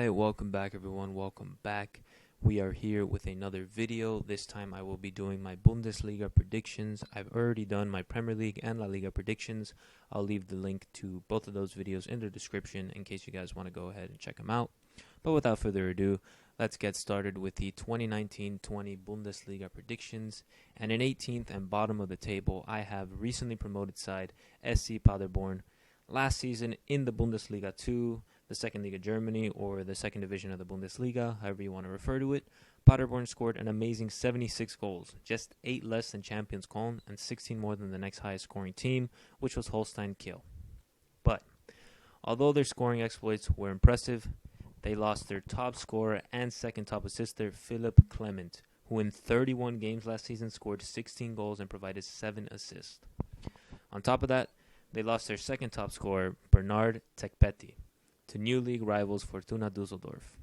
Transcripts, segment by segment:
Alright, welcome back everyone, welcome back. We are here with another video. This time I will be doing my Bundesliga predictions. I've already done my Premier League and La Liga predictions. I'll leave the link to both of those videos in the description in case you guys want to go ahead and check them out. But without further ado, let's get started with the 2019-20 Bundesliga predictions. And in 18th and bottom of the table, I have recently promoted side SC Paderborn. Last season in the Bundesliga 2, the second league of Germany, or the second division of the Bundesliga, however you want to refer to it, Paderborn scored an amazing 76 goals, just 8 less than Champions Köln and 16 more than the next highest scoring team, which was Holstein Kiel. But although their scoring exploits were impressive, they lost their top scorer and second top assister, Philipp Clement, who in 31 games last season scored 16 goals and provided 7 assists. On top of that, they lost their second top scorer, Bernard Tekpeti, to new league rivals Fortuna Düsseldorf.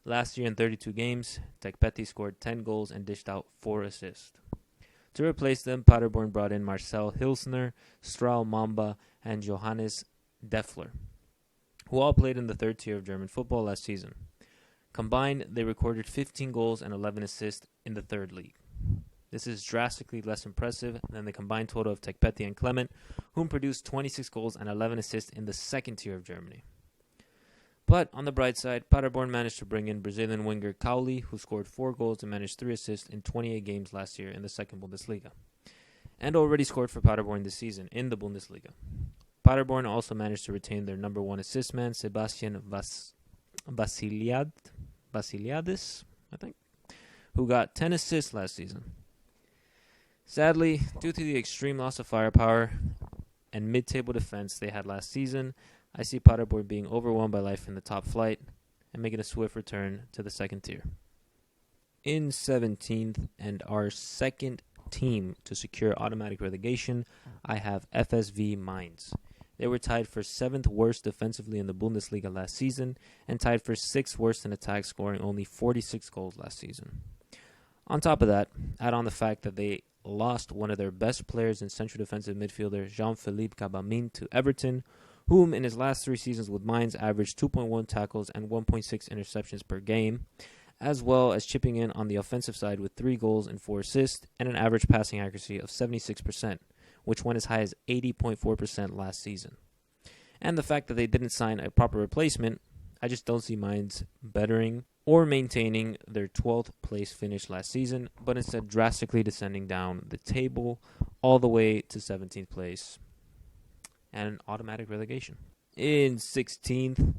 Last year in 32 games, Tekpeti scored 10 goals and dished out 4 assists. To replace them, Paderborn brought in Marcel Hilsner, Strahl Mamba, and Johannes Defler, who all played in the third tier of German football last season. Combined, they recorded 15 goals and 11 assists in the third league. This is drastically less impressive than the combined total of Tekpeti and Clement, whom produced 26 goals and 11 assists in the second tier of Germany. But on the bright side, Paderborn managed to bring in Brazilian winger Cauli, who scored 4 goals and managed 3 assists in 28 games last year in the second Bundesliga, and already scored for Paderborn this season in the Bundesliga. Paderborn also managed to retain their number 1 assist man, Sebastian Vasiliadis, I think, who got 10 assists last season. Sadly, due to the extreme loss of firepower and mid-table defense they had last season, I see Paderborn being overwhelmed by life in the top flight and making a swift return to the second tier. In 17th, and our second team to secure automatic relegation, I have FSV Mainz. They were tied for 7th worst defensively in the Bundesliga last season and tied for 6th worst in attack, scoring only 46 goals last season. On top of that, add on the fact that they lost one of their best players in central defensive midfielder Jean-Philippe Cabamin to Everton, whom in his last 3 seasons with Mainz averaged 2.1 tackles and 1.6 interceptions per game, as well as chipping in on the offensive side with 3 goals and 4 assists and an average passing accuracy of 76%, which went as high as 80.4% last season. And the fact that they didn't sign a proper replacement, I just don't see Mainz bettering or maintaining their 12th place finish last season, but instead drastically descending down the table all the way to 17th place and an automatic relegation. In 16th,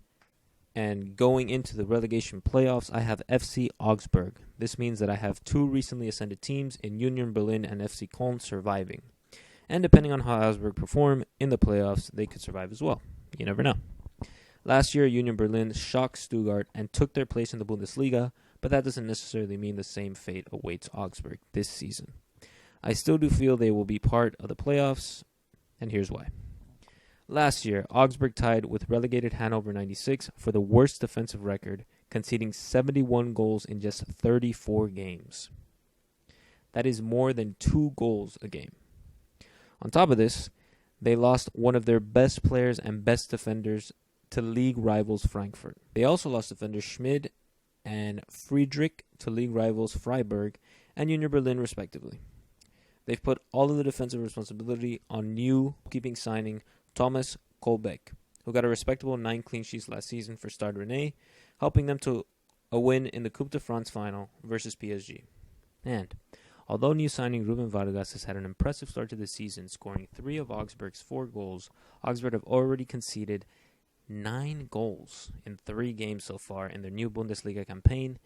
and going into the relegation playoffs, I have FC Augsburg. This means that I have 2 recently ascended teams in Union Berlin and FC Köln surviving. And depending on how Augsburg perform in the playoffs, they could survive as well. You never know. Last year, Union Berlin shocked Stuttgart and took their place in the Bundesliga, but that doesn't necessarily mean the same fate awaits Augsburg this season. I still do feel they will be part of the playoffs, and here's why. Last year, Augsburg tied with relegated Hannover 96 for the worst defensive record, conceding 71 goals in just 34 games. That is more than 2 goals a game. On top of this, they lost one of their best players and best defenders to league rivals Frankfurt. They also lost defenders Schmid and Friedrich to league rivals Freiburg and Union Berlin respectively. They've put all of the defensive responsibility on new keeping signing Thomas Kolbeck, who got a respectable 9 clean sheets last season for Stade Rennais, helping them to a win in the Coupe de France final versus PSG. And although new signing Ruben Vargas has had an impressive start to the season, scoring 3 of Augsburg's 4 goals, Augsburg have already conceded 9 goals in 3 games so far in their new Bundesliga campaign,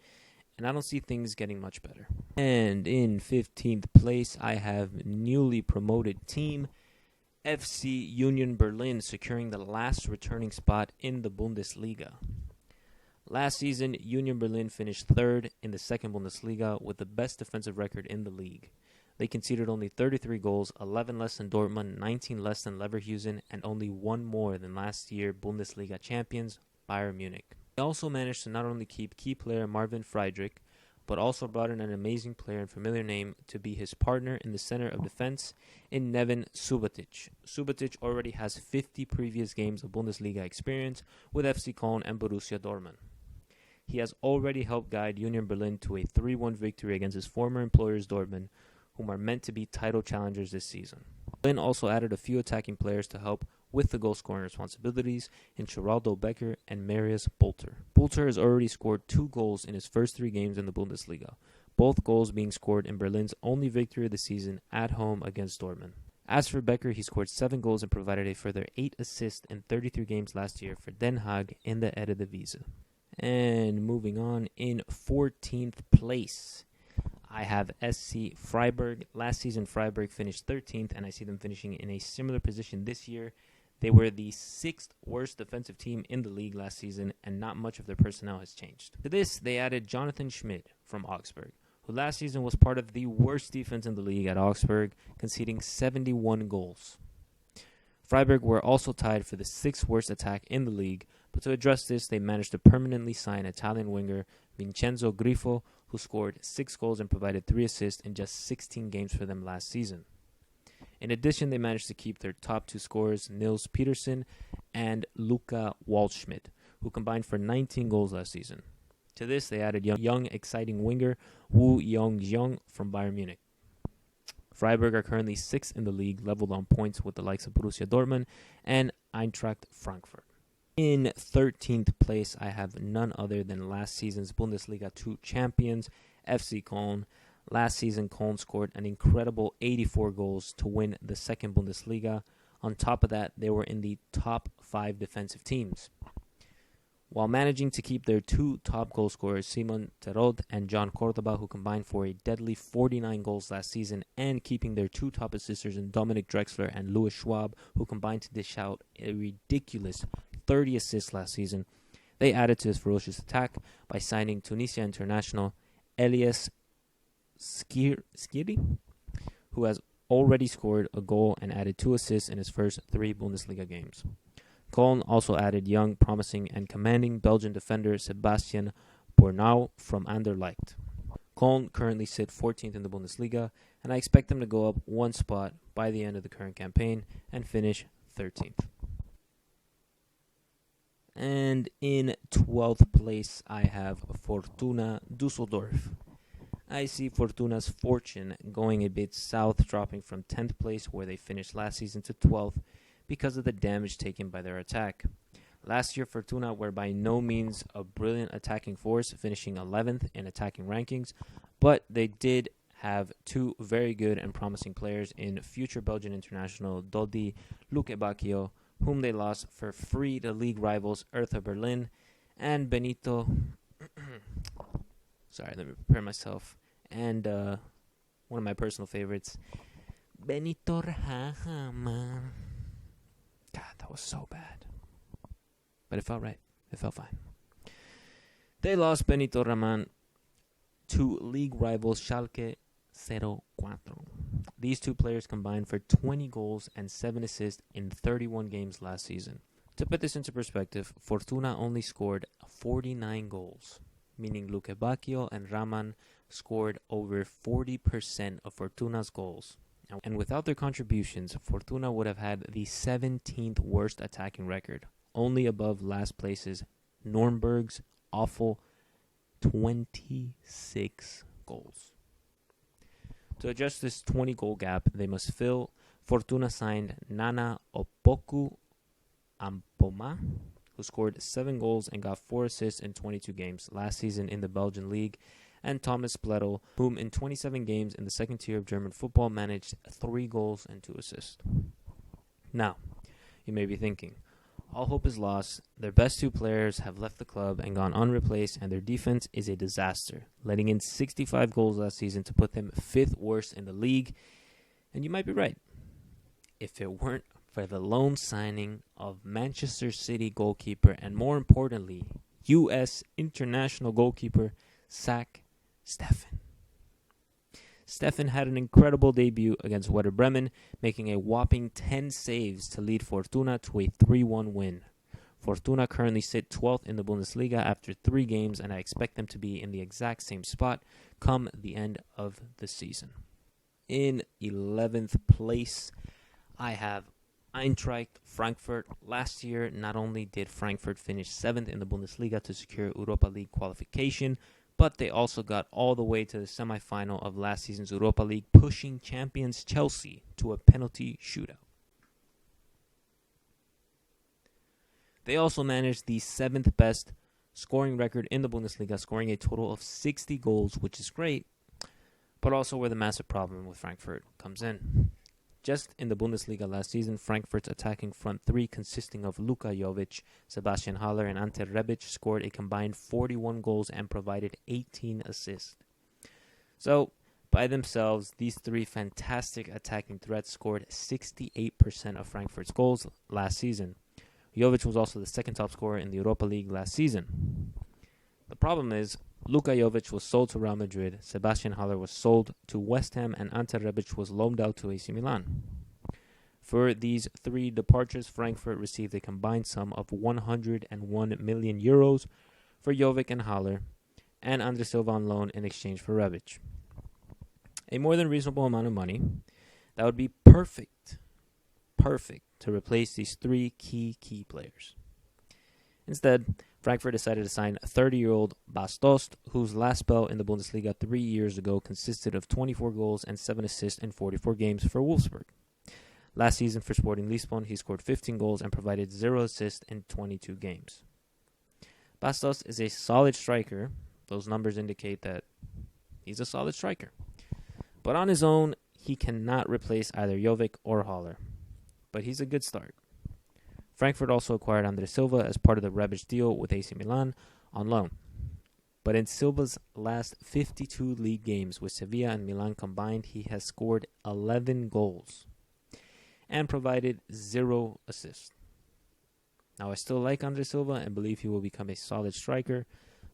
and I don't see things getting much better. And in 15th place, I have newly promoted team FC Union Berlin securing the last returning spot in the Bundesliga. Last season, Union Berlin finished 3rd in the second Bundesliga with the best defensive record in the league. They conceded only 33 goals, 11 less than Dortmund, 19 less than Leverkusen, and only 1 more than last year Bundesliga champions Bayern Munich. They also managed to not only keep key player Marvin Friedrich, but also brought in an amazing player and familiar name to be his partner in the center of defense in Neven Subotic. Subotic already has 50 previous games of Bundesliga experience with FC Köln and Borussia Dortmund. He has already helped guide Union Berlin to a 3-1 victory against his former employers Dortmund, whom are meant to be title challengers this season. Berlin also added a few attacking players to help with the goal-scoring responsibilities in Geraldo Becker and Marius Bolter. Bolter has already scored 2 goals in his first 3 games in the Bundesliga, both goals being scored in Berlin's only victory of the season at home against Dortmund. As for Becker, he scored 7 goals and provided a further 8 assists in 33 games last year for Den Haag in the Eredivisie. And moving on, in 14th place, I have SC Freiburg. Last season, Freiburg finished 13th, and I see them finishing in a similar position this year. They were the 6th worst defensive team in the league last season, and not much of their personnel has changed. To this, they added Jonathan Schmidt from Augsburg, who last season was part of the worst defense in the league at Augsburg, conceding 71 goals. Freiburg were also tied for the 6th worst attack in the league, but to address this, they managed to permanently sign Italian winger Vincenzo Grifo, who scored 6 goals and provided 3 assists in just 16 games for them last season. In addition, they managed to keep their top 2 scorers, Nils Petersen and Luca Waldschmidt, who combined for 19 goals last season. To this, they added young exciting winger Woo Young-jeong from Bayern Munich. Freiburg are currently 6th in the league, leveled on points with the likes of Borussia Dortmund and Eintracht Frankfurt. In 13th place, I have none other than last season's Bundesliga 2 champions, FC Köln. Last season, Köln scored an incredible 84 goals to win the second Bundesliga. On top of that, they were in the top 5 defensive teams, while managing to keep their 2 top goal scorers, Simon Terod and John Cordoba, who combined for a deadly 49 goals last season, and keeping their 2 top assisters in Dominic Drexler and Louis Schwab, who combined to dish out a ridiculous 30 assists last season. They added to his ferocious attack by signing Tunisia international Elias Skiri, who has already scored a goal and added 2 assists in his first 3 Bundesliga games. Köln also added young, promising, and commanding Belgian defender Sebastian Bornau from Anderlecht. Köln currently sit 14th in the Bundesliga, and I expect them to go up 1 spot by the end of the current campaign and finish 13th. And in 12th place, I have Fortuna Düsseldorf. I see Fortuna's fortune going a bit south, dropping from 10th place, where they finished last season, to 12th because of the damage taken by their attack. Last year, Fortuna were by no means a brilliant attacking force, finishing 11th in attacking rankings, but they did have 2 very good and promising players in future Belgian international Dodi Lukebakio, whom they lost for free to league rivals Hertha Berlin, and Benito sorry, let me prepare myself, and one of my personal favorites, Benito Rahama. God, that was so bad, but it felt right. It felt fine. They lost Benito Raman to league rivals Schalke 04. These 2 players combined for 20 goals and 7 assists in 31 games last season. To put this into perspective, Fortuna only scored 49 goals, meaning Luque Bacchio and Raman scored over 40% of Fortuna's goals. And without their contributions, Fortuna would have had the 17th worst attacking record, only above last place's Nürnberg's awful 26 goals. To adjust this 20-goal gap, they must fill. Fortuna signed Nana Opoku Ampoma, who scored 7 goals and got 4 assists in 22 games last season in the Belgian league, and Thomas Plettel, whom in 27 games in the second tier of German football managed 3 goals and 2 assists. Now, you may be thinking, all hope is lost. Their best 2 players have left the club and gone unreplaced, and their defense is a disaster, letting in 65 goals last season to put them 5th worst in the league. And you might be right. If it weren't for the loan signing of Manchester City goalkeeper and, more importantly, U.S. international goalkeeper Zach Steffen. Steffen had an incredible debut against Werder Bremen, making a whopping 10 saves to lead Fortuna to a 3-1 win. Fortuna currently sit 12th in the Bundesliga after 3 games, and I expect them to be in the exact same spot come the end of the season. In 11th place, I have Eintracht Frankfurt. Last year, not only did Frankfurt finish 7th in the Bundesliga to secure Europa League qualification, but they also got all the way to the semifinal of last season's Europa League, pushing champions Chelsea to a penalty shootout. They also managed the 7th best scoring record in the Bundesliga, scoring a total of 60 goals, which is great, but also where the massive problem with Frankfurt comes in. Just in the Bundesliga last season, Frankfurt's attacking front three, consisting of Luka Jovic, Sebastian Haller, and Ante Rebic, scored a combined 41 goals and provided 18 assists. So, by themselves, these three fantastic attacking threats scored 68% of Frankfurt's goals last season. Jovic was also the second top scorer in the Europa League last season. The problem is, Luka Jovic was sold to Real Madrid, Sebastian Haller was sold to West Ham, and Ante Rebic was loaned out to AC Milan. For these three departures, Frankfurt received a combined sum of 101 million euros for Jovic and Haller, and Andre Silva on loan in exchange for Rebic. A more than reasonable amount of money that would be perfect to replace these three key players. Instead, Frankfurt decided to sign 30-year-old Bastos, whose last spell in the Bundesliga 3 years ago consisted of 24 goals and 7 assists in 44 games for Wolfsburg. Last season for Sporting Lisbon, he scored 15 goals and provided 0 assists in 22 games. Bastos is a solid striker. Those numbers indicate that he's a solid striker. But on his own, he cannot replace either Jovic or Haller. But he's a good start. Frankfurt also acquired Andre Silva as part of the Rebic deal with AC Milan on loan. But in Silva's last 52 league games with Sevilla and Milan combined, he has scored 11 goals and provided 0 assists. Now, I still like Andre Silva and believe he will become a solid striker,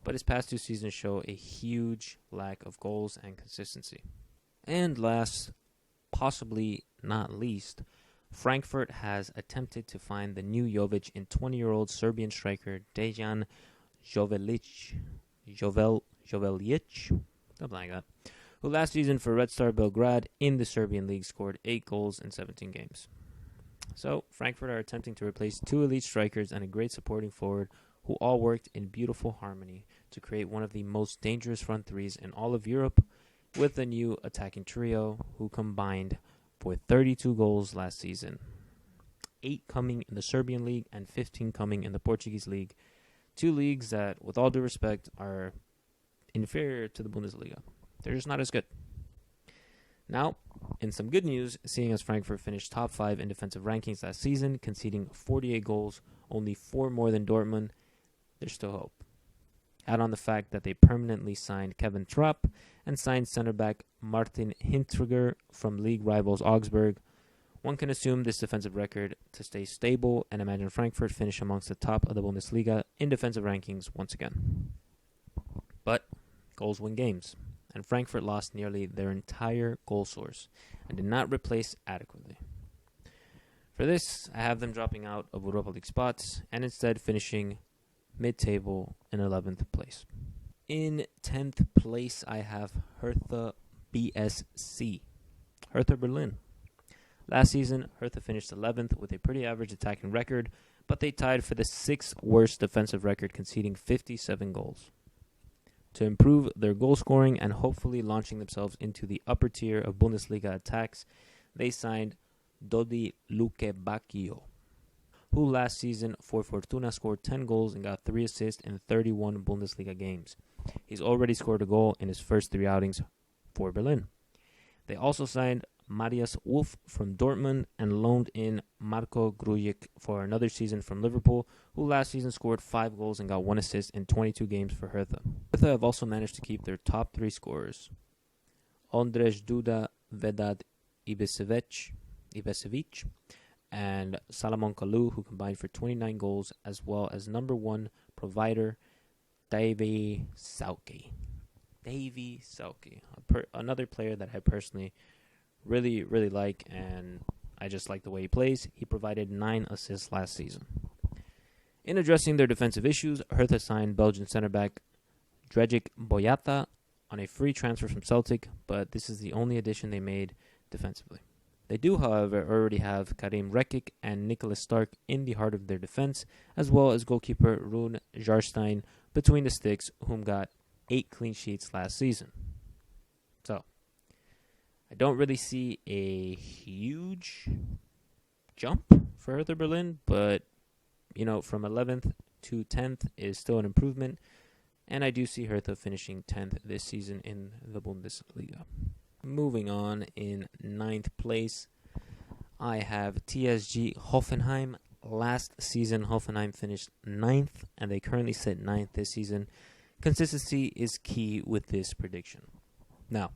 but his past 2 seasons show a huge lack of goals and consistency. And last, possibly not least, Frankfurt has attempted to find the new Jovic in 20-year-old Serbian striker Dejan Jovelic, something like that, who last season for Red Star Belgrade in the Serbian league scored 8 goals in 17 games. So, Frankfurt are attempting to replace 2 elite strikers and a great supporting forward who all worked in beautiful harmony to create one of the most dangerous front threes in all of Europe with the new attacking trio who combined for 32 goals last season, 8 coming in the Serbian league and 15 coming in the Portuguese league, 2 leagues that, with all due respect, are inferior to the Bundesliga. They're just not as good. Now, in some good news, seeing as Frankfurt finished top 5 in defensive rankings last season, conceding 48 goals, only 4 more than Dortmund, there's still hope. Add on the fact that they permanently signed Kevin Trapp and signed center back Martin Hinteregger from league rivals Augsburg. One can assume this defensive record to stay stable and imagine Frankfurt finish amongst the top of the Bundesliga in defensive rankings once again. But goals win games, and Frankfurt lost nearly their entire goal source and did not replace adequately. For this, I have them dropping out of Europa League spots and instead finishing mid-table in 11th place. In 10th place, I have Hertha BSC, Hertha Berlin. Last season, Hertha finished 11th with a pretty average attacking record, but they tied for the 6th worst defensive record, conceding 57 goals. To improve their goal scoring and hopefully launching themselves into the upper tier of Bundesliga attacks, they signed Dodi Lukebakio, who last season for Fortuna scored 10 goals and got 3 assists in 31 Bundesliga games. He's already scored a goal in his first 3 outings for Berlin. They also signed Marius Wolf from Dortmund and loaned in Marko Grujic for another season from Liverpool, who last season scored 5 goals and got 1 assist in 22 games for Hertha. Hertha have also managed to keep their top 3 scorers, Ondrej Duda, Vedad Ibisevic, and Salomon Kalou, who combined for 29 goals, as well as number 1 provider, Davy Sauke. Another player that I personally really like, and I just like the way he plays. He provided 9 assists last season. In addressing their defensive issues, Hertha signed Belgian center back Dredžić Boyata on a free transfer from Celtic, but this is the only addition they made defensively. They do, however, already have Karim Rekic and Nicholas Stark in the heart of their defense, as well as goalkeeper Rune Jarstein between the sticks, whom got 8 clean sheets last season. So, I don't really see a huge jump for Hertha Berlin, but, from 11th to 10th is still an improvement, and I do see Hertha finishing 10th this season in the Bundesliga. Moving on, in 9th place, I have TSG Hoffenheim. Last season, Hoffenheim finished 9th, and they currently sit 9th this season. Consistency is key with this prediction. Now,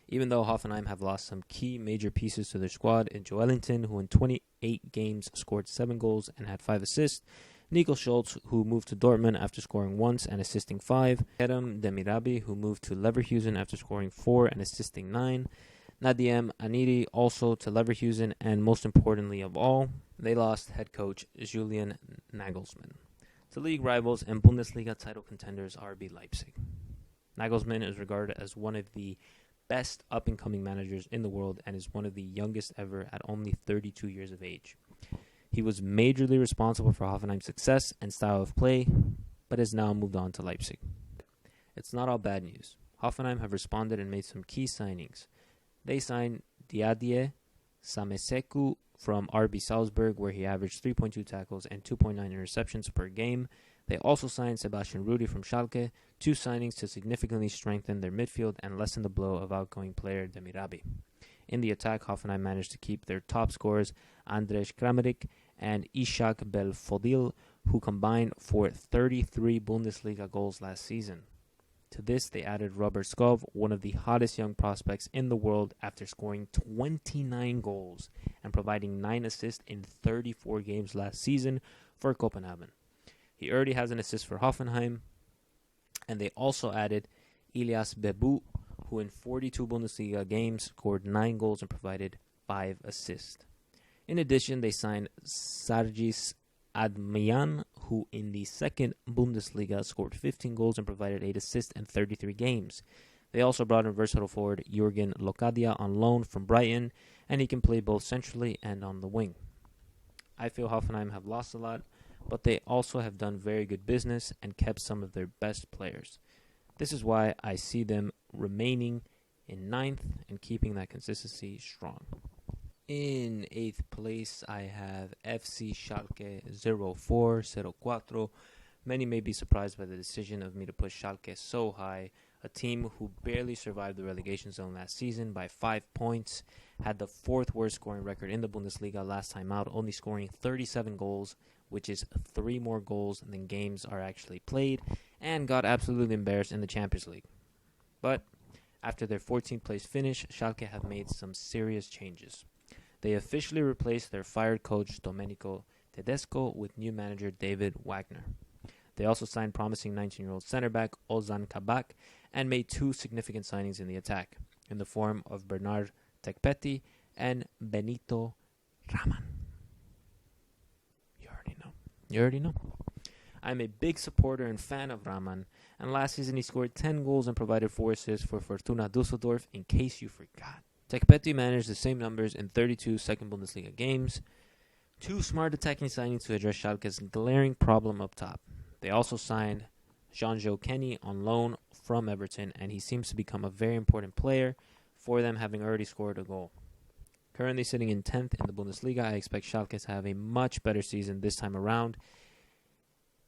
even though Hoffenheim have lost some key major pieces to their squad in Joelinton, who in 28 games scored 7 goals and had 5 assists, Nico Schultz, who moved to Dortmund after scoring once and assisting 5, Kerem Demirbay, who moved to Leverkusen after scoring 4 and assisting 9, Nadiem Aniri also to Leverkusen, and most importantly of all, they lost head coach Julian Nagelsmann. The league rivals and Bundesliga title contenders RB Leipzig. Nagelsmann is regarded as one of the best up-and-coming managers in the world and is one of the youngest ever at only 32 years of age. He was majorly responsible for Hoffenheim's success and style of play, but has now moved on to Leipzig. It's not all bad news. Hoffenheim have responded and made some key signings. They signed Diadie Sameseku from RB Salzburg, where he averaged 3.2 tackles and 2.9 interceptions per game. They also signed Sebastian Rudy from Schalke, 2 signings to significantly strengthen their midfield and lessen the blow of outgoing player Demirbay. In the attack, Hoffenheim managed to keep their top scorers Andrej Kramaric and Ishak Belfodil, who combined for 33 Bundesliga goals last season. To this, they added Robert Skov, one of the hottest young prospects in the world, after scoring 29 goals and providing 9 assists in 34 games last season for Copenhagen. He already has an assist for Hoffenheim, and they also added Ilias Bebu, who in 42 Bundesliga games scored 9 goals and provided 5 assists. In addition, they signed Sargis Admian, who in the second Bundesliga scored 15 goals and provided 8 assists in 33 games. They also brought in versatile forward Jurgen Locadia on loan from Brighton, and he can play both centrally and on the wing. I feel Hoffenheim have lost a lot, but they also have done very good business and kept some of their best players. This is why I see them remaining in 9th and keeping that consistency strong. In 8th place, I have FC Schalke 0404. Many may be surprised by the decision of me to push Schalke so high. A team who barely survived the relegation zone last season by 5 points, had the 4th worst scoring record in the Bundesliga last time out, only scoring 37 goals, which is 3 more goals than games are actually played, and got absolutely embarrassed in the Champions League. But after their 14th place finish, Schalke have made some serious changes. They officially replaced their fired coach Domenico Tedesco with new manager David Wagner. They also signed promising 19-year-old center back Ozan Kabak and made 2 significant signings in the attack, in the form of Bernard Tekpeti and Benito Raman. You already know. I'm a big supporter and fan of Raman, and last season he scored 10 goals and provided 4 assists for Fortuna Düsseldorf, in case you forgot. Tekpeti managed the same numbers in 32 second Bundesliga games. 2 smart attacking signings to address Schalke's glaring problem up top. They also signed Jean-Jo Kenny on loan from Everton, and he seems to become a very important player for them, having already scored a goal. Currently sitting in 10th in the Bundesliga, I expect Schalke to have a much better season this time around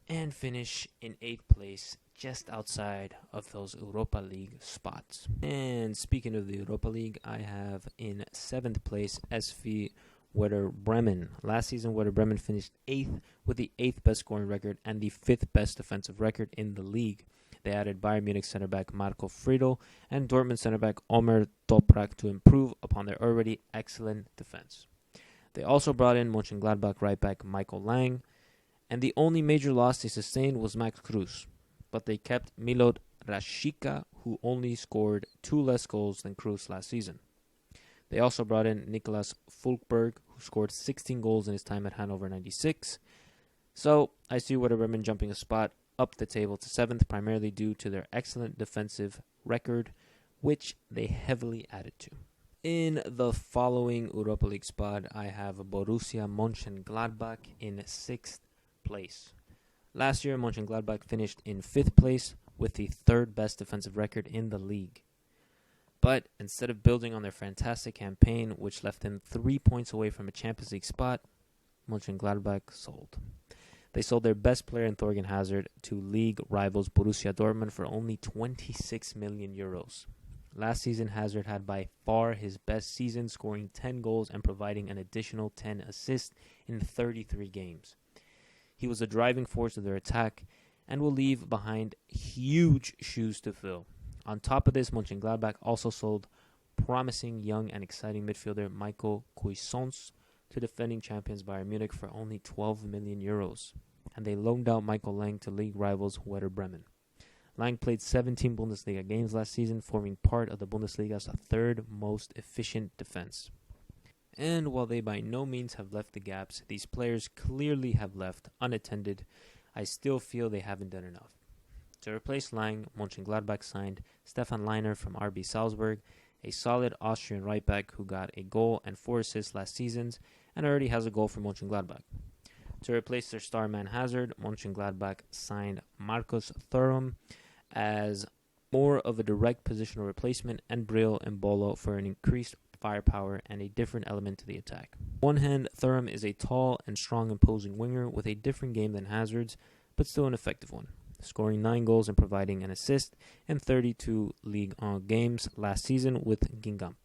and finish in 8th place, just outside of those Europa League spots. And speaking of the Europa League, I have in 7th place SV Werder Bremen. Last season, Werder Bremen finished 8th with the 8th best scoring record and the 5th best defensive record in the league. They added Bayern Munich center back Marco Friedl and Dortmund center back Omer Toprak to improve upon their already excellent defense. They also brought in Mönchengladbach right back Michael Lang, and the only major loss they sustained was Max Cruz, but they kept Milot Rashica, who only scored 2 less goals than Cruz last season. They also brought in Niklas Fulkberg, who scored 16 goals in his time at Hannover 96. So I see Werder Bremen jumping a spot up the table to 7th, primarily due to their excellent defensive record, which they heavily added to. In the following Europa League spot, I have Borussia Mönchengladbach in 6th place. Last year, Mönchengladbach finished in 5th place with the 3rd best defensive record in the league. But instead of building on their fantastic campaign, which left them 3 points away from a Champions League spot, Mönchengladbach sold. They sold their best player in Thorgan Hazard to league rivals Borussia Dortmund for only 26 million euros. Last season, Hazard had by far his best season, scoring 10 goals and providing an additional 10 assists in 33 games. He was the driving force of their attack and will leave behind huge shoes to fill. On top of this, Mönchengladbach also sold promising young and exciting midfielder Michael Cuisance to defending champions Bayern Munich for only 12 million euros. And they loaned out Michael Lang to league rivals Werder Bremen. Lang played 17 Bundesliga games last season, forming part of the Bundesliga's 3rd most efficient defense. And while they by no means have left the gaps these players clearly have left unattended, I still feel they haven't done enough. To replace Lang, Mönchengladbach signed Stefan Leiner from RB Salzburg, a solid Austrian right back who got a goal and 4 assists last season and already has a goal for Mönchengladbach. To replace their star man Hazard, Mönchengladbach signed Markus Thuram as more of a direct positional replacement and Breel and Bolo for an increased firepower and a different element to the attack. On one hand, Thuram is a tall and strong imposing winger with a different game than Hazard's, but still an effective one, scoring 9 goals and providing an assist in 32 Ligue 1 games last season with Guingamp.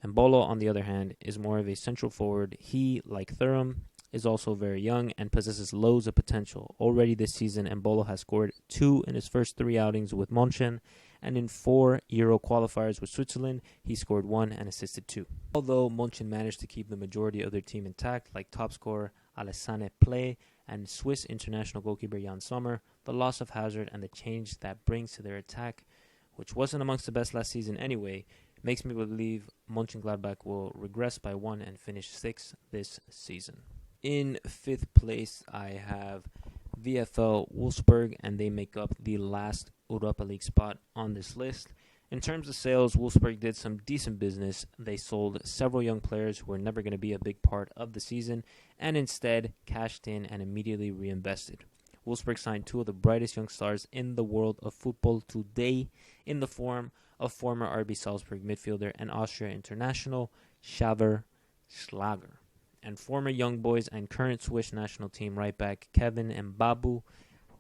And Bolo, on the other hand, is more of a central forward. He, like Thuram, is also very young and possesses loads of potential. Already this season, Embolo has scored 2 in his first 3 outings with Mönchen, and in 4 Euro qualifiers with Switzerland, he scored 1 and assisted 2. Although Mönchen managed to keep the majority of their team intact, like top scorer Alessane Play and Swiss international goalkeeper Jan Sommer, the loss of Hazard and the change that brings to their attack, which wasn't amongst the best last season anyway, makes me believe Mönchengladbach will regress by 1 and finish 6th this season. In 5th place, I have VfL Wolfsburg, and they make up the last Europa League spot on this list. In terms of sales, Wolfsburg did some decent business. They sold several young players who were never going to be a big part of the season, and instead cashed in and immediately reinvested. Wolfsburg signed 2 of the brightest young stars in the world of football today in the form of former RB Salzburg midfielder and Austria international Xaver Schlager, and former Young Boys and current Swiss national team right back Kevin Mbabu.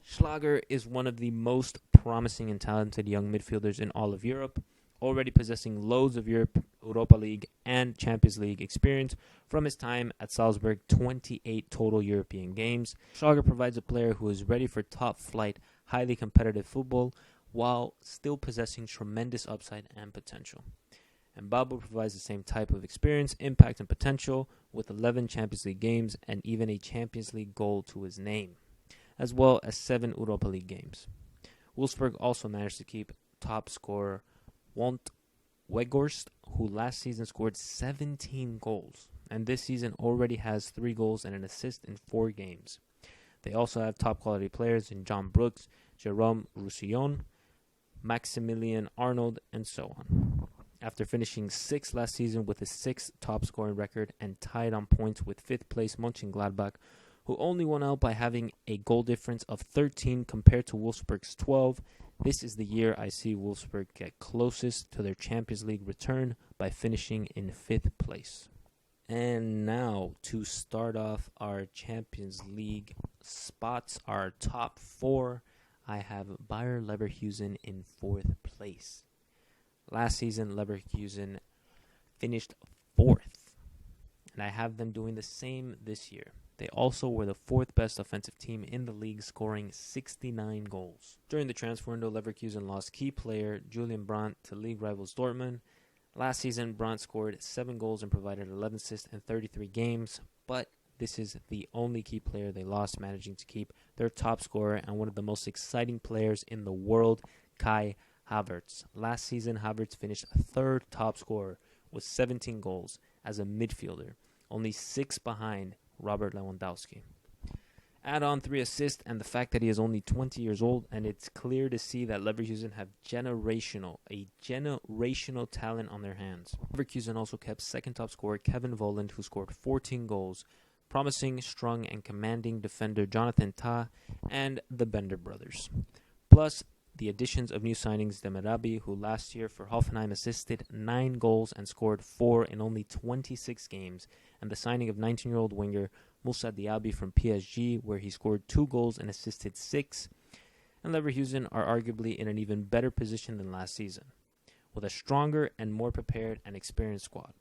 Schlager is one of the most promising and talented young midfielders in all of Europe, already possessing loads of Europa League and Champions League experience from his time at Salzburg, 28 total European games. Schlager provides a player who is ready for top-flight, highly competitive football while still possessing tremendous upside and potential. And Babu provides the same type of experience, impact, and potential with 11 Champions League games and even a Champions League goal to his name, as well as 7 Europa League games. Wolfsburg also managed to keep top scorer Wont Weghorst, who last season scored 17 goals, and this season already has 3 goals and an assist in 4 games. They also have top quality players in John Brooks, Jerome Roussillon, Maximilian Arnold, and so on. After finishing 6th last season with a 6th top scoring record and tied on points with 5th place Mönchengladbach, who only won out by having a goal difference of 13 compared to Wolfsburg's 12, this is the year I see Wolfsburg get closest to their Champions League return by finishing in 5th place. And now, to start off our Champions League spots, our top 4, I have Bayer Leverkusen in 4th place. Last season, Leverkusen finished 4th, and I have them doing the same this year. They also were the 4th best offensive team in the league, scoring 69 goals. During the transfer window, Leverkusen lost key player Julian Brandt to league rivals Dortmund. Last season, Brandt scored 7 goals and provided 11 assists in 33 games, but this is the only key player they lost, managing to keep their top scorer and one of the most exciting players in the world, Kai Havertz. Last season, Havertz finished 3rd top scorer with 17 goals as a midfielder, only 6 behind Robert Lewandowski. Add on 3 assists and the fact that he is only 20 years old, and it's clear to see that Leverkusen have a generational talent on their hands. Leverkusen also kept second top scorer Kevin Volland, who scored 14 goals, promising, strong, and commanding defender Jonathan Tah, and the Bender brothers. Plus, the additions of new signings Demirabi, who last year for Hoffenheim assisted 9 goals and scored 4 in only 26 games, and the signing of 19-year-old winger Moussa Diaby from PSG, where he scored 2 goals and assisted 6, and Leverkusen are arguably in an even better position than last season, with a stronger and more prepared and experienced squad.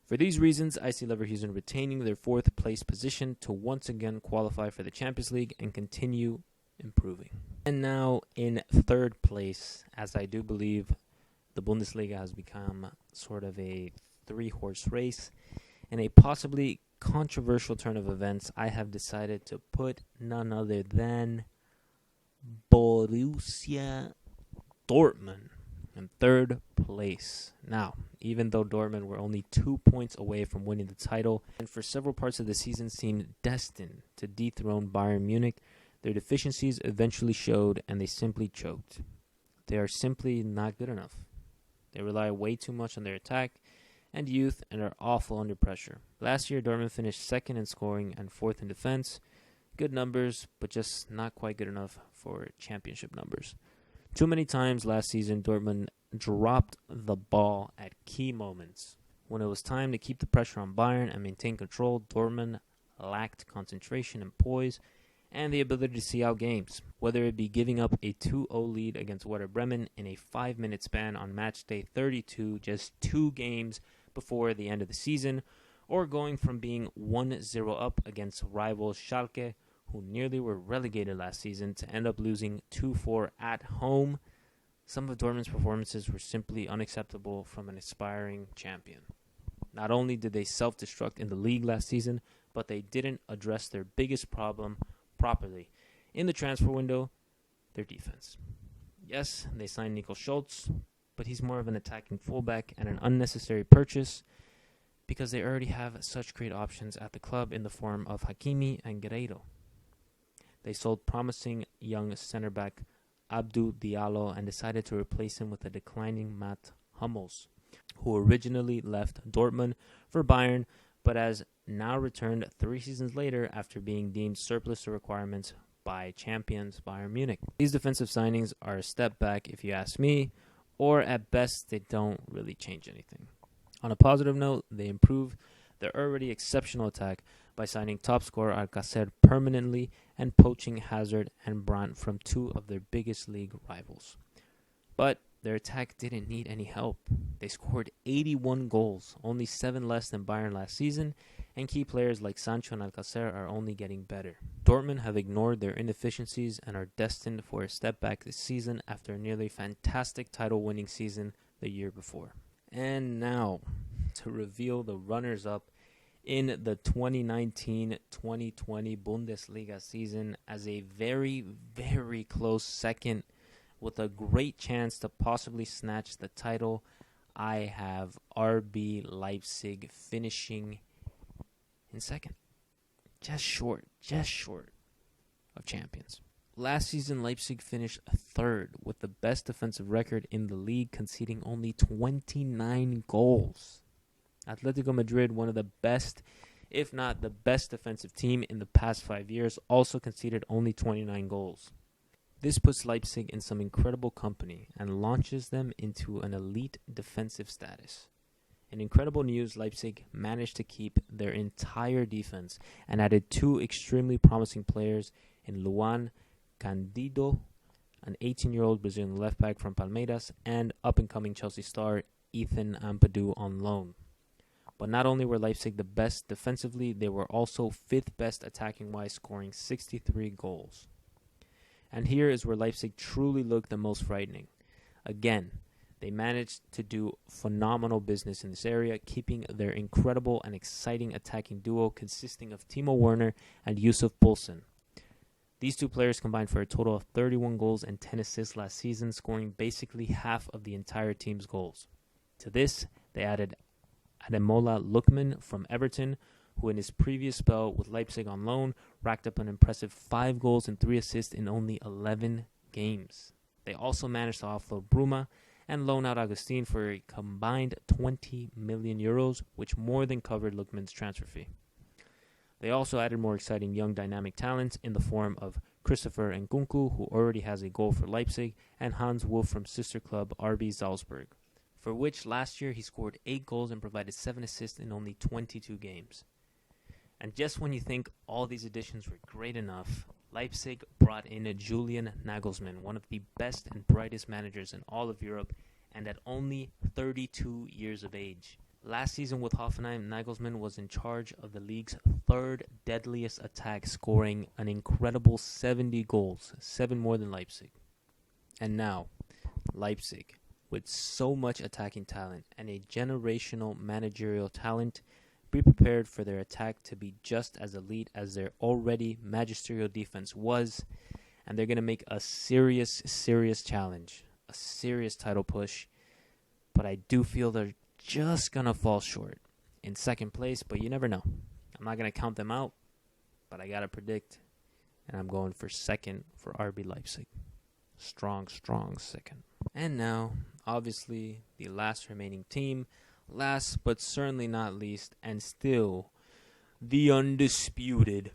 For these reasons, I see Leverkusen retaining their 4th place position to once again qualify for the Champions League and continue improving. And now in 3rd place, as I do believe the Bundesliga has become sort of a 3-horse race, in a possibly controversial turn of events, I have decided to put none other than Borussia Dortmund in 3rd place. Now, even though Dortmund were only 2 points away from winning the title, and for several parts of the season seemed destined to dethrone Bayern Munich, their deficiencies eventually showed and they simply choked. They are simply not good enough. They rely way too much on their attack and youth and are awful under pressure. Last year, Dortmund finished 2nd in scoring and 4th in defense. Good numbers, but just not quite good enough for championship numbers. Too many times last season, Dortmund dropped the ball at key moments. When it was time to keep the pressure on Bayern and maintain control, Dortmund lacked concentration and poise and the ability to see out games, whether it be giving up a 2-0 lead against Werder Bremen in a 5-minute span on match day 32, just 2 games before the end of the season, or going from being 1-0 up against rivals Schalke, who nearly were relegated last season, to end up losing 2-4 at home. Some of Dortmund's performances were simply unacceptable from an aspiring champion. Not only did they self-destruct in the league last season, but they didn't address their biggest problem properly in the transfer window, their defense. Yes, they signed Nico Schultz, but he's more of an attacking fullback and an unnecessary purchase because they already have such great options at the club in the form of Hakimi and Guerreiro. They sold promising young center back Abdou Diallo and decided to replace him with a declining Matt Hummels, who originally left Dortmund for Bayern, but has now returned 3 seasons later after being deemed surplus to requirements by champions Bayern Munich. These defensive signings are a step back if you ask me, or at best they don't really change anything. On a positive note, they improve their already exceptional attack by signing top scorer Alcacer permanently and poaching Hazard and Brandt from 2 of their biggest league rivals. But their attack didn't need any help. They scored 81 goals, only 7 less than Bayern last season, and key players like Sancho and Alcacer are only getting better. Dortmund have ignored their inefficiencies and are destined for a step back this season after a nearly fantastic title-winning season the year before. And now, to reveal the runners-up in the 2019-2020 Bundesliga season as a very, very close second with a great chance to possibly snatch the title, I have RB Leipzig finishing in second. Just short of champions. Last season, Leipzig finished 3rd with the best defensive record in the league, conceding only 29 goals. Atletico Madrid, one of the best, if not the best defensive team in the past 5 years, also conceded only 29 goals. This puts Leipzig in some incredible company and launches them into an elite defensive status. In incredible news, Leipzig managed to keep their entire defense and added 2 extremely promising players in Luan Candido, an 18-year-old Brazilian left-back from Palmeiras, and up-and-coming Chelsea star Ethan Ampadu on loan. But not only were Leipzig the best defensively, they were also 5th best attacking-wise, scoring 63 goals. And here is where Leipzig truly looked the most frightening. Again, they managed to do phenomenal business in this area, keeping their incredible and exciting attacking duo consisting of Timo Werner and Yusuf Poulsen. These 2 players combined for a total of 31 goals and 10 assists last season, scoring basically half of the entire team's goals. To this, they added Ademola Lookman from Everton, who in his previous spell with Leipzig on loan racked up an impressive 5 goals and 3 assists in only 11 games. They also managed to offload Bruma and loan out Agustin for a combined 20 million euros, which more than covered Lookman's transfer fee. They also added more exciting young dynamic talents in the form of Christopher Nkunku, who already has a goal for Leipzig, and Hans Wolf from sister club RB Salzburg, for which last year he scored 8 goals and provided 7 assists in only 22 games. And just when you think all these additions were great enough, Leipzig brought in a Julian Nagelsmann, one of the best and brightest managers in all of Europe, and at only 32 years of age. Last season with Hoffenheim, Nagelsmann was in charge of the league's 3rd deadliest attack, scoring an incredible 70 goals, 7 more than Leipzig. And now, Leipzig, with so much attacking talent and a generational managerial talent, be prepared for their attack to be just as elite as their already magisterial defense was, and they're going to make a serious challenge, a serious title push, but I do feel they're just going to fall short in 2nd place, but you never know. I'm not going to count them out, but I got to predict, and I'm going for 2nd for RB Leipzig. Strong 2nd. And now, obviously, the last remaining team, last but certainly not least, and still the undisputed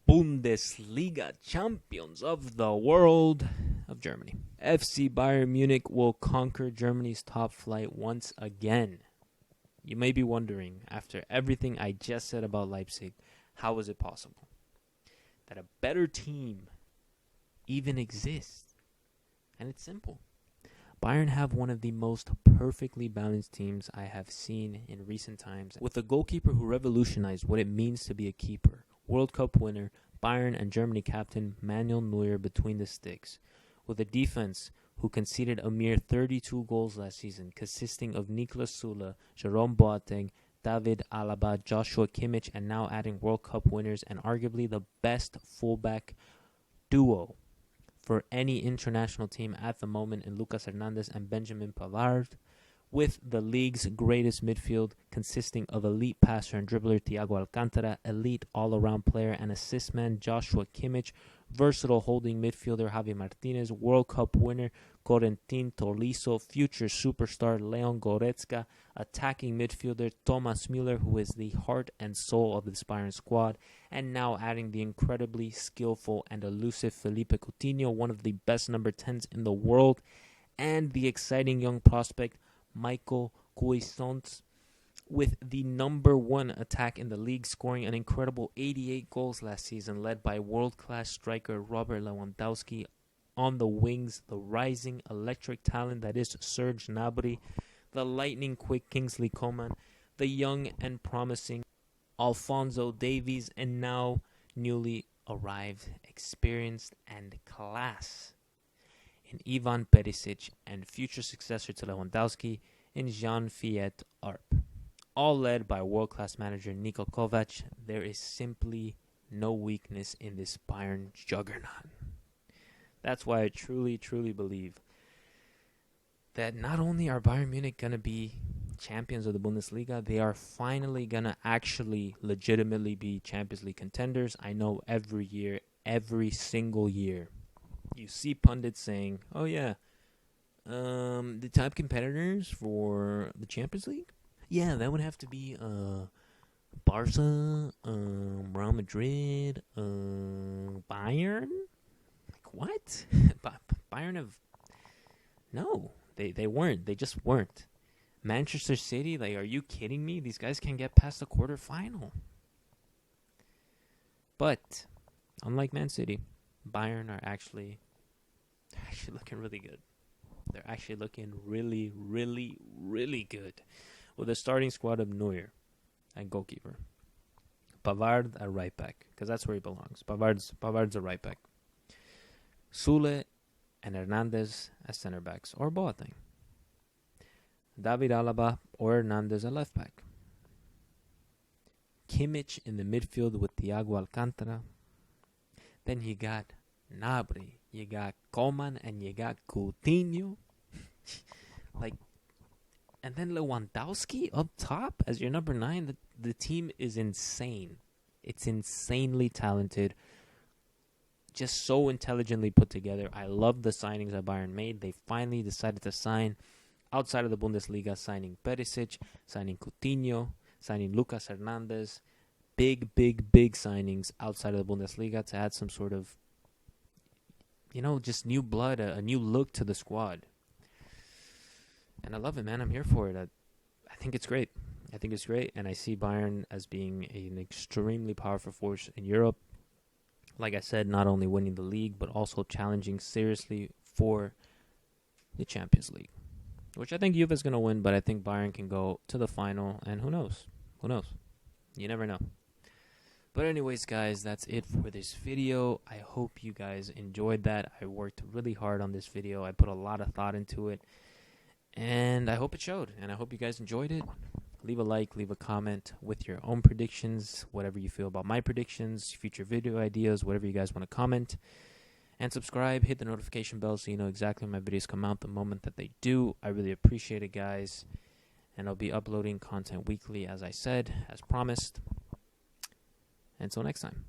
Bundesliga champions of the world of Germany. FC Bayern Munich will conquer Germany's top flight once again. You may be wondering, after everything I just said about Leipzig, how is it possible that a better team even exists? And it's simple. Bayern have one of the most perfectly balanced teams I have seen in recent times, with a goalkeeper who revolutionized what it means to be a keeper, World Cup winner, Bayern and Germany captain Manuel Neuer between the sticks, with a defense who conceded a mere 32 goals last season, consisting of Niklas Süle, Jerome Boateng, David Alaba, Joshua Kimmich, and now adding World Cup winners and arguably the best fullback duo for any international team at the moment in Lucas Hernandez and Benjamin Pavard, with the league's greatest midfield consisting of elite passer and dribbler Thiago Alcantara, elite all-around player and assist man Joshua Kimmich, versatile holding midfielder Javi Martinez, World Cup winner Corentin Tolisso, future superstar Leon Goretzka, attacking midfielder Thomas Müller, who is the heart and soul of this Bayern squad, and now adding the incredibly skillful and elusive Felipe Coutinho, one of the best number 10s in the world, and the exciting young prospect Michael Cuisance, with the number 1 attack in the league, scoring an incredible 88 goals last season, led by world-class striker Robert Lewandowski. On the wings, the rising electric talent that is Serge Gnabry, the lightning-quick Kingsley Coman, the young and promising Alphonso Davies, and now newly arrived, experienced, and class in Ivan Perisic, and future successor to Lewandowski in Jean-Fiet Arp. All led by world-class manager Niko Kovac. There is simply no weakness in this Bayern juggernaut. That's why I truly believe that not only are Bayern Munich going to be champions of the Bundesliga, they are finally going to actually legitimately be Champions League contenders. I know every year, every single year, you see pundits saying, oh yeah, the top competitors for the Champions League? Yeah, that would have to be Barca, Real Madrid, Bayern? Like, what? Bayern have... No, they weren't. They just weren't. Manchester City, like, are you kidding me? These guys can't get past the quarterfinal. But, unlike Man City, Bayern are actually looking really good. They're actually looking really good. With a starting squad of Neuer at goalkeeper, Pavard at right back, because that's where he belongs. Pavard's a right back. Süle and Hernandez as center backs, or Boateng. David Alaba or Hernandez at left back. Kimmich in the midfield with Thiago Alcantara. Then you got Gnabry, you got Coman, and you got Coutinho. Like, And then Lewandowski up top as your number 9. The team is insane. It's insanely talented. Just so intelligently put together. I love the signings that Bayern made. They finally decided to sign outside of the Bundesliga, signing Perisic, signing Coutinho, signing Lucas Hernandez. Big signings outside of the Bundesliga to add some sort of, just new blood, a new look to the squad. And I love it, man. I'm here for it. I think it's great. And I see Bayern as being an extremely powerful force in Europe. Like I said, not only winning the league, but also challenging seriously for the Champions League, which I think Juve is going to win, but I think Bayern can go to the final, and who knows? You never know. But anyways, guys, that's it for this video. I hope you guys enjoyed that. I worked really hard on this video. I put a lot of thought into it, and I hope it showed, and I hope you guys enjoyed it. Leave a like, leave a comment with your own predictions, whatever you feel about my predictions, future video ideas, whatever you guys want to comment. And subscribe, hit the notification bell so you know exactly when my videos come out the moment that they do. I really appreciate it, guys. And I'll be uploading content weekly, as I said, as promised. Until next time.